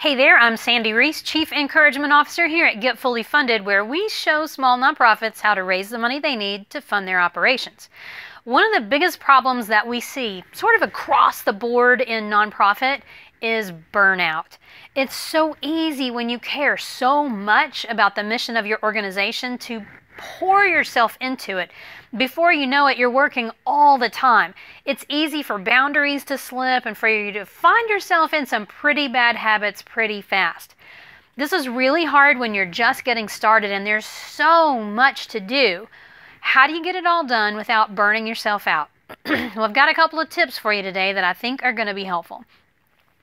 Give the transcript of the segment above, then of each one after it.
Hey there, I'm Sandy Reese, Chief Encouragement Officer here at Get Fully Funded, where we show small nonprofits how to raise the money they need to fund their operations. One of the biggest problems that we see sort of across the board in nonprofit is burnout. It's so easy when you care so much about the mission of your organization to pour yourself into it. Before you know it, you're working all the time. It's easy for boundaries to slip and for you to find yourself in some pretty bad habits pretty fast. This is really hard when you're just getting started and there's so much to do. How do you get it all done without burning yourself out? Well, I've got a couple of tips for you today that I think are going to be helpful.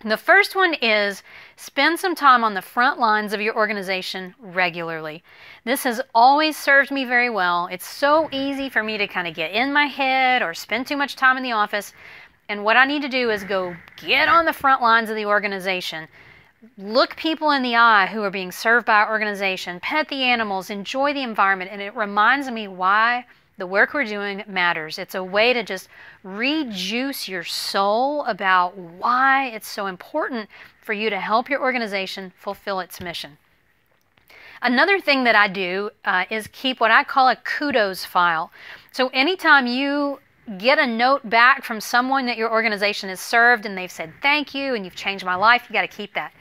The first one is spend some time on the front lines of your organization regularly. This has always served me very well. It's so easy for me to kind of get in my head or spend too much time in the office. And what I need to do is go get on the front lines of the organization. Look people in the eye who are being served by our organization. Pet the animals. Enjoy the environment. And it reminds me why the work we're doing matters. It's a way to just rejuice your soul about why it's so important for you to help your organization fulfill its mission. Another thing that I do is keep what I call a kudos file. So anytime you get a note back from someone that your organization has served and they've said thank you and you've changed my life, you got to keep that.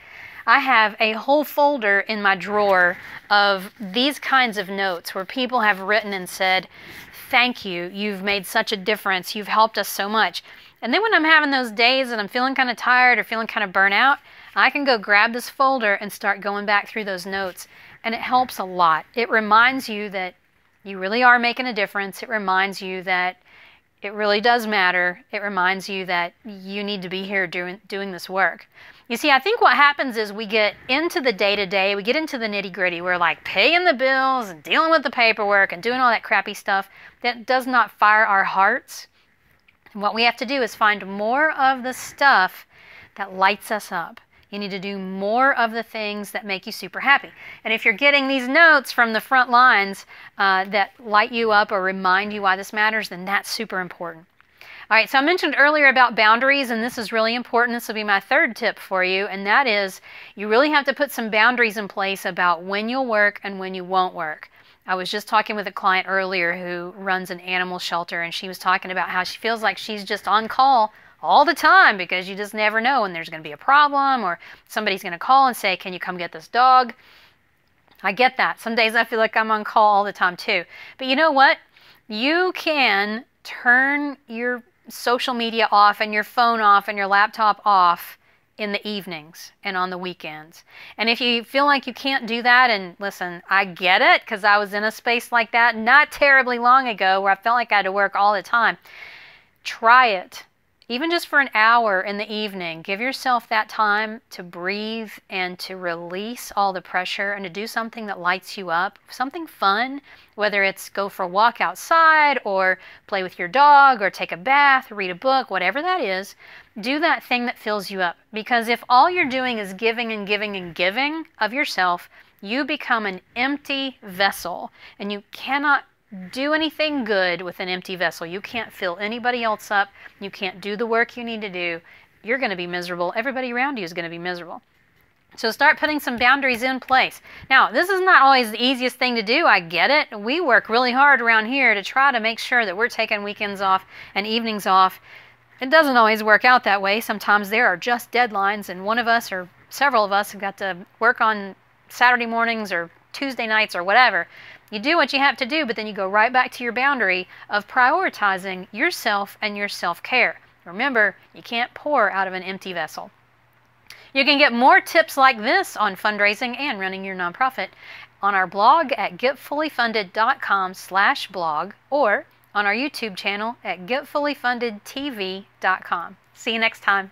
I have a whole folder in my drawer of these kinds of notes where people have written and said, thank you, you've made such a difference, you've helped us so much. And then when I'm having those days and I'm feeling kind of tired or feeling kind of burnt out, I can go grab this folder and start going back through those notes. And it helps a lot. It reminds you that you really are making a difference. It reminds you that it really does matter. It reminds you that you need to be here doing this work. You see, I think what happens is we get into the day-to-day, we get into the nitty-gritty. We're like paying the bills and dealing with the paperwork and doing all that crappy stuff that does not fire our hearts. And what we have to do is find more of the stuff that lights us up. You need to do more of the things that make you super happy. And if you're getting these notes from the front lines that light you up or remind you why this matters, then that's super important. All right, so I mentioned earlier about boundaries, and this is really important. This will be my third tip for you, and that is you really have to put some boundaries in place about when you'll work and when you won't work. I was just talking with a client earlier who runs an animal shelter, and she was talking about how she feels like she's just on call all the time because you just never know when there's going to be a problem or somebody's going to call and say, can you come get this dog? I get that. Some days I feel like I'm on call all the time too. But you know what? You can turn your social media off and your phone off and your laptop off in the evenings and on the weekends. And if you feel like you can't do that, and listen, I get it because I was in a space like that not terribly long ago where I felt like I had to work all the time. Try it. Even just for an hour in the evening, give yourself that time to breathe and to release all the pressure and to do something that lights you up, something fun, whether it's go for a walk outside or play with your dog or take a bath, read a book, whatever that is. Do that thing that fills you up. Because if all you're doing is giving and giving and giving of yourself, you become an empty vessel and you cannot do anything good with an empty vessel. You can't fill anybody else up. You can't do the work you need to do. You're going to be miserable. Everybody around you is going to be miserable. So start putting some boundaries in place. Now, this is not always the easiest thing to do. I get it. We work really hard around here to try to make sure that we're taking weekends off and evenings off. It doesn't always work out that way. Sometimes there are just deadlines, and one of us or several of us have got to work on Saturday mornings or Tuesday nights or whatever. You do what you have to do, but then you go right back to your boundary of prioritizing yourself and your self-care. Remember, you can't pour out of an empty vessel. You can get more tips like this on fundraising and running your nonprofit on our blog at getfullyfunded.com/blog or on our YouTube channel at getfullyfundedtv.com. See you next time.